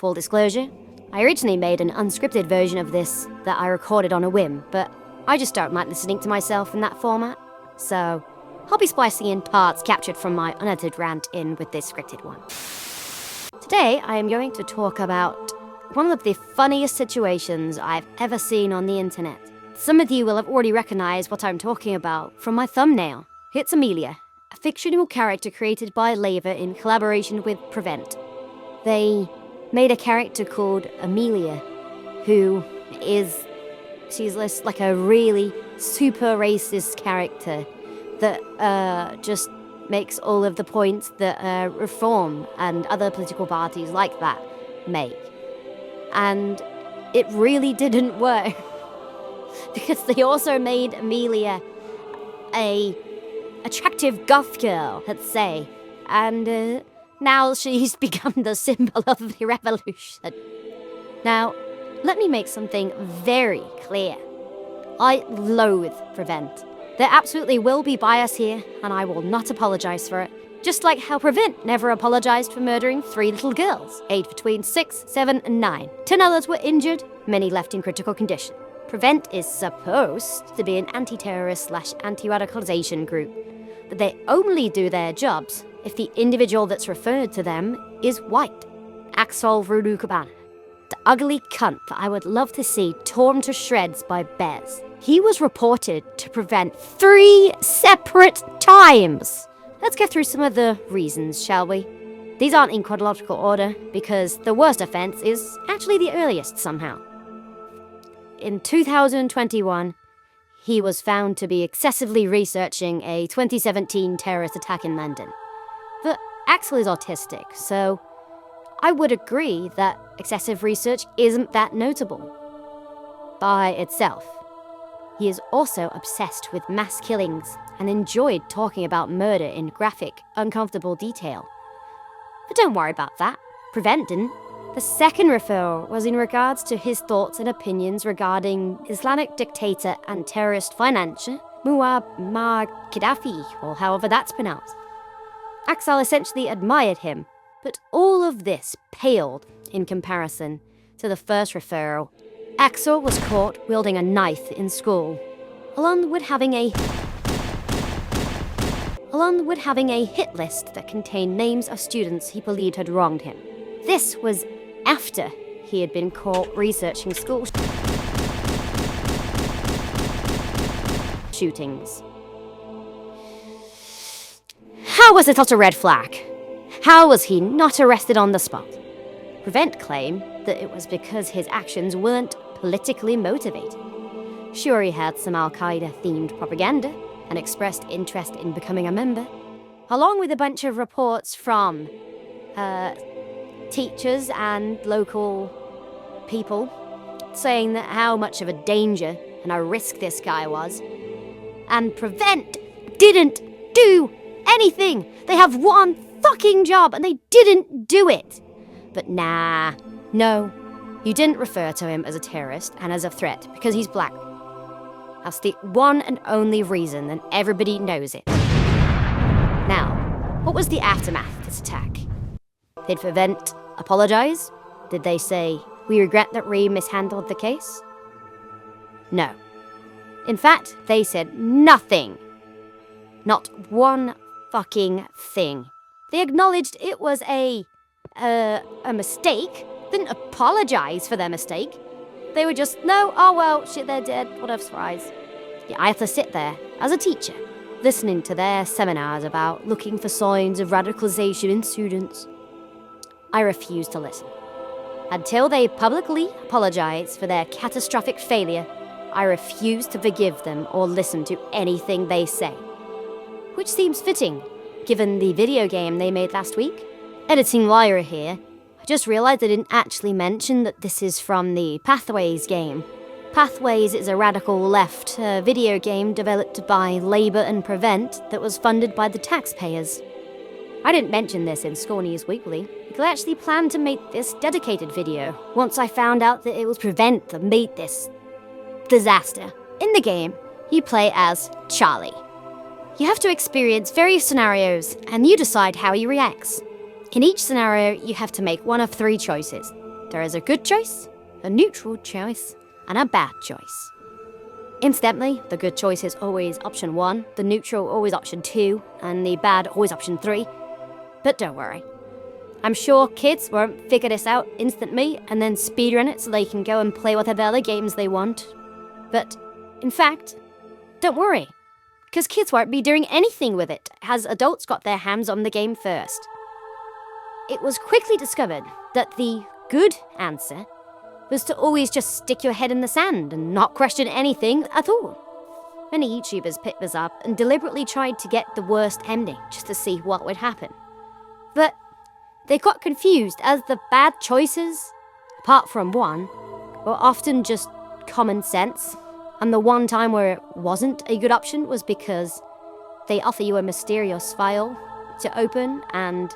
Full disclosure, I originally made an unscripted version of this that I recorded on a whim, but I just don't like listening to myself in that format, so I'll be splicing in parts captured from my unedited rant in with this scripted one. Today, I am going to talk about one of the funniest situations I've ever seen on the internet. Some of you will have already recognized what I'm talking about from my thumbnail. It's Amelia, a fictional character created by Laver in collaboration with Prevent. They made a character called Amelia, who is, she's like a really super racist character that just makes all of the points that Reform and other political parties like that make. And it really didn't work. Because they also made Amelia a attractive goth girl, let's say. And now she's become the symbol of the revolution. Now, let me make something very clear. I loathe Prevent. There absolutely will be bias here, and I will not apologize for it. Just like how Prevent never apologized for murdering 3 little girls, aged between 6, 7, and 9. 10 others were injured, many left in critical condition. Prevent is supposed to be an anti-terrorist/anti-radicalization group, but they only do their jobs if the individual that's referred to them is white. Axel Rudukabana, the ugly cunt that I would love to see torn to shreds by bears. He was reported to Prevent 3 separate times. Let's go through some of the reasons, shall we? These aren't in chronological order, because the worst offense is actually the earliest somehow. In 2021, he was found to be excessively researching a 2017 terrorist attack in London. But Axel is autistic, so I would agree that excessive research isn't that notable by itself. He is also obsessed with mass killings and enjoyed talking about murder in graphic, uncomfortable detail. But don't worry about that. Prevent didn't. The second referral was in regards to his thoughts and opinions regarding Islamic dictator and terrorist financier Muammar Gaddafi, or however that's pronounced. Axel essentially admired him, but all of this paled in comparison to the first referral. Axel was caught wielding a knife in school, along with having a hit list that contained names of students he believed had wronged him. This was after he had been caught researching school shootings. How was it not a red flag? How was he not arrested on the spot? Prevent claimed that it was because his actions weren't politically motivated. Sure, he had some Al-Qaeda-themed propaganda and expressed interest in becoming a member, along with a bunch of reports from teachers and local people saying that how much of a danger and a risk this guy was. And Prevent didn't do anything. They have one fucking job and they didn't do it. But nah, no, you didn't refer to him as a terrorist and as a threat because he's black. That's the one and only reason, and everybody knows it. Now, what was the aftermath of this attack? Did Prevent apologize? Did they say, "We regret that we mishandled the case"? No. In fact, they said nothing. Not one fucking thing. They acknowledged it was a mistake, didn't apologize for their mistake. They were just, no, oh well, shit, they're dead, whatever, surprise. Yeah, I have to sit there, as a teacher, listening to their seminars about looking for signs of radicalization in students. I refuse to listen. Until they publicly apologize for their catastrophic failure, I refuse to forgive them or listen to anything they say. Which seems fitting, given the video game they made last week. Editing Lyra here, I just realized I didn't actually mention that this is from the Pathways game. Pathways is a radical left video game developed by Labour and Prevent that was funded by the taxpayers. I didn't mention this in School News Weekly, because I actually planned to make this dedicated video once I found out that it was Prevent that made this disaster. In the game, you play as Charlie. You have to experience various scenarios, and you decide how he reacts. In each scenario, you have to make one of 3 choices. There is a good choice, a neutral choice, and a bad choice. Incidentally, the good choice is always option 1, the neutral always option 2, and the bad always option 3. But don't worry. I'm sure kids won't figure this out instantly and then speedrun it so they can go and play whatever other games they want. But, in fact, don't worry, because kids won't be doing anything with it, as adults got their hands on the game first. It was quickly discovered that the good answer was to always just stick your head in the sand and not question anything at all. Many YouTubers picked this up and deliberately tried to get the worst ending just to see what would happen. But they got confused as the bad choices, apart from one, were often just common sense, and the one time where it wasn't a good option was because they offer you a mysterious file to open, and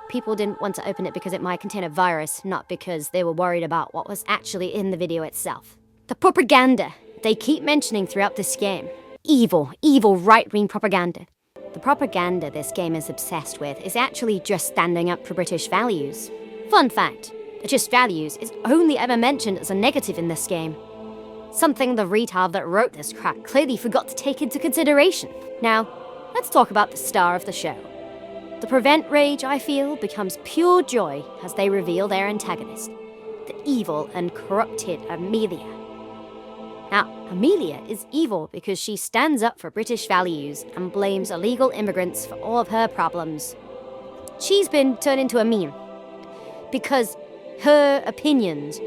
people didn't want to open it because it might contain a virus, not because they were worried about what was actually in the video itself. The propaganda they keep mentioning throughout this game. Evil right-wing propaganda. The propaganda this game is obsessed with is actually just standing up for British values. Fun fact, British values is only ever mentioned as a negative in this game. Something the retard that wrote this crap clearly forgot to take into consideration. Now, let's talk about the star of the show. The prevent rage I feel becomes pure joy as they reveal their antagonist, the evil and corrupted Amelia. Now, Amelia is evil because she stands up for British values and blames illegal immigrants for all of her problems. She's been turned into a meme because her opinions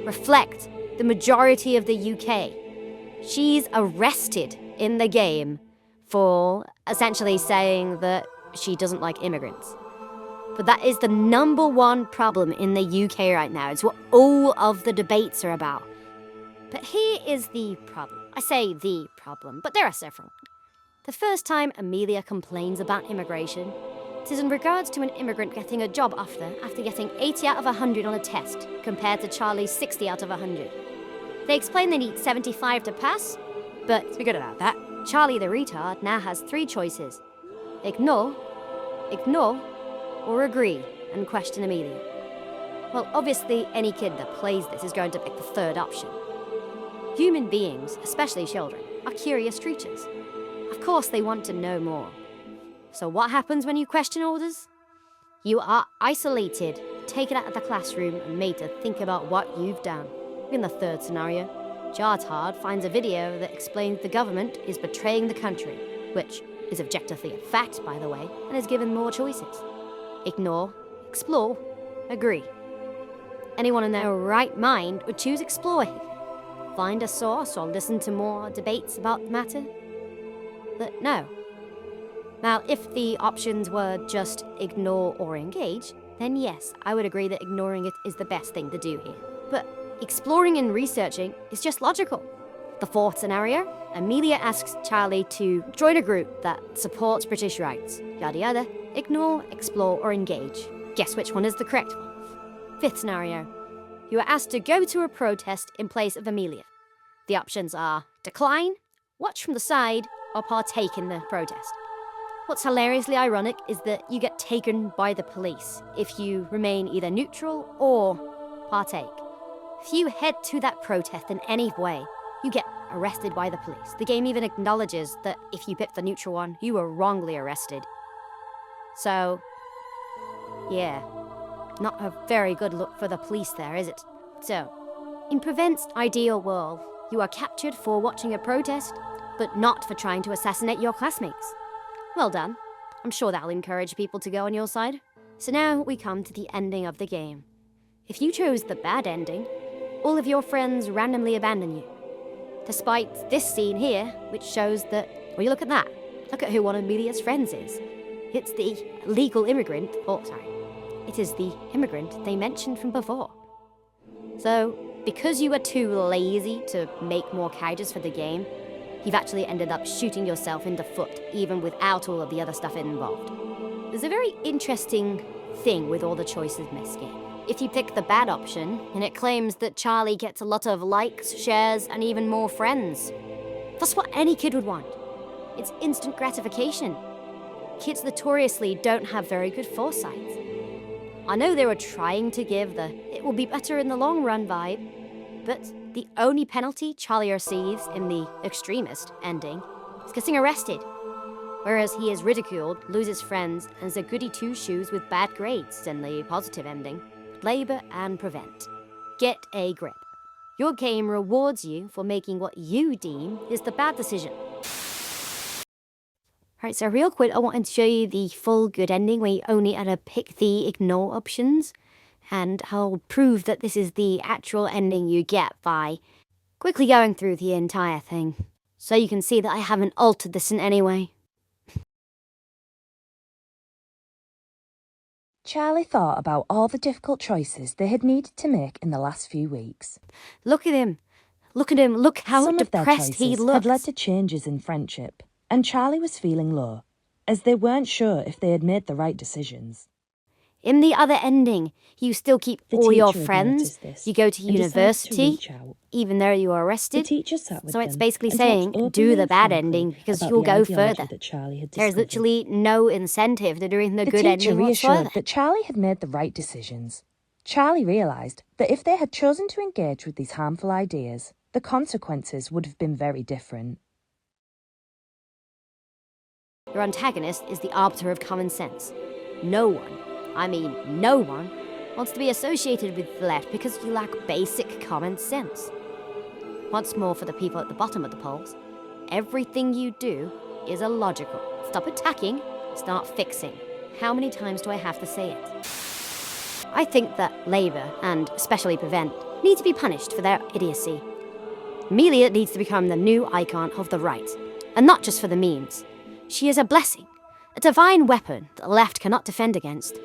reflect the majority of the UK. She's arrested in the game for essentially saying that she doesn't like immigrants. But that is the number one problem in the UK right now. It's what all of the debates are about. But here is the problem. I say the problem, but there are several. The first time Amelia complains about immigration, it is in regards to an immigrant getting a job after getting 80 out of 100 on a test, compared to Charlie's 60 out of 100. They explain they need 75 to pass, but forget about that. Charlie the retard now has 3 choices. Ignore, or agree and question Amelia. Well, obviously any kid that plays this is going to pick the third option. Human beings, especially children, are curious creatures. Of course they want to know more. So what happens when you question orders? You are isolated, taken out of the classroom and made to think about what you've done. In the third scenario, Jartard finds a video that explains the government is betraying the country, which is objectively a fact, by the way, and is given more choices. Ignore, explore, agree. Anyone in their right mind would choose explore here. Find a source or listen to more debates about the matter? But no. Now, if the options were just ignore or engage, then yes, I would agree that ignoring it is the best thing to do here. But exploring and researching is just logical. The fourth scenario, Amelia asks Charlie to join a group that supports British rights. Yada yada. Ignore, explore, or engage. Guess which one is the correct one? Fifth scenario, you are asked to go to a protest in place of Amelia. The options are decline, watch from the side, or partake in the protest. What's hilariously ironic is that you get taken by the police if you remain either neutral or partake. If you head to that protest in any way, you get arrested by the police. The game even acknowledges that if you pick the neutral one, you were wrongly arrested. So, yeah, not a very good look for the police there, is it? So, in Prevent's ideal world, you are captured for watching a protest, but not for trying to assassinate your classmates. Well done. I'm sure that'll encourage people to go on your side. So now we come to the ending of the game. If you chose the bad ending, all of your friends randomly abandon you. Despite this scene here, which shows that, well, you look at that. Look at who one of Amelia's friends is. It's the illegal immigrant, it is the immigrant they mentioned from before. So, because you were too lazy to make more characters for the game, you've actually ended up shooting yourself in the foot, even without all of the other stuff involved. There's a very interesting thing with all the choices in this game. If you pick the bad option, and it claims that Charlie gets a lot of likes, shares, and even more friends. That's what any kid would want. It's instant gratification. Kids notoriously don't have very good foresight. I know they were trying to give the it will be better in the long run vibe, but the only penalty Charlie receives in the extremist ending is getting arrested, whereas he is ridiculed, loses friends, and is a goody two-shoes with bad grades in the positive ending. Labor and prevent. Get a grip. Your game rewards you for making what you deem is the bad decision. Alright, so real quick, I wanted to show you the full good ending where you only had to pick the ignore options. And I'll prove that this is the actual ending you get by quickly going through the entire thing. So you can see that I haven't altered this in any way. Charlie thought about all the difficult choices they had needed to make in the last few weeks. Look at him. Look at him. Look how Some depressed he of their choices looks. had led to changes in friendship, and Charlie was feeling low, as they weren't sure if they had made the right decisions. In the other ending, you still keep all your friends. You go to university, even though you were arrested. So it's basically saying, do the bad ending because you'll go further. There's literally no incentive to doing the good ending whatsoever. The teacher reassured that Charlie had made the right decisions. Charlie realised that if they had chosen to engage with these harmful ideas, the consequences would have been very different. Your antagonist is the arbiter of common sense. No one wants to be associated with the left because you lack basic common sense. Once more for the people at the bottom of the polls, everything you do is illogical. Stop attacking, start fixing. How many times do I have to say it? I think that Labour, and especially Prevent, need to be punished for their idiocy. Amelia needs to become the new icon of the right, and not just for the memes. She is a blessing, a divine weapon that the left cannot defend against.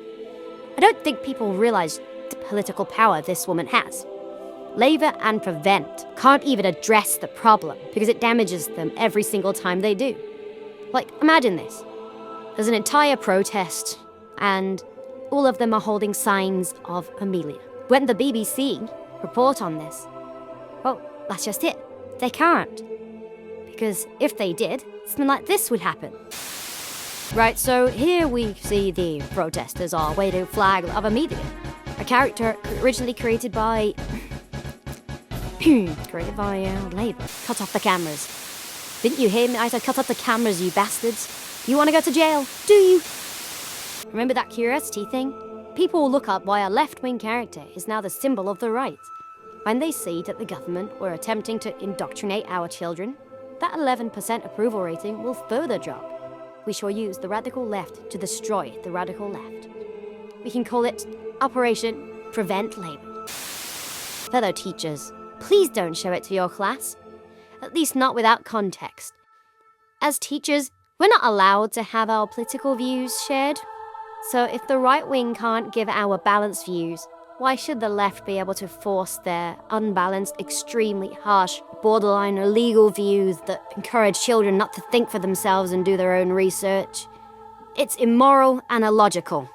I don't think people realise the political power this woman has. Labour and Prevent can't even address the problem because it damages them every single time they do. Like, imagine this. There's an entire protest and all of them are holding signs of Amelia. When the BBC report on this, well, that's just it. They can't. Because if they did, something like this would happen. Right, so here we see the protesters are waving a flag of Amelia, a character originally created by Labour. Cut off the cameras. Didn't you hear me? I said cut off the cameras, you bastards. You want to go to jail, do you? Remember that curiosity thing? People will look up why a left-wing character is now the symbol of the right. When they see that the government were attempting to indoctrinate our children, that 11% approval rating will further drop. We shall use the radical left to destroy the radical left. We can call it Operation Prevent Labour. Fellow teachers, please don't show it to your class. At least not without context. As teachers, we're not allowed to have our political views shared. So if the right wing can't give our balanced views, why should the left be able to force their unbalanced, extremely harsh, borderline illegal views that encourage children not to think for themselves and do their own research? It's immoral and illogical.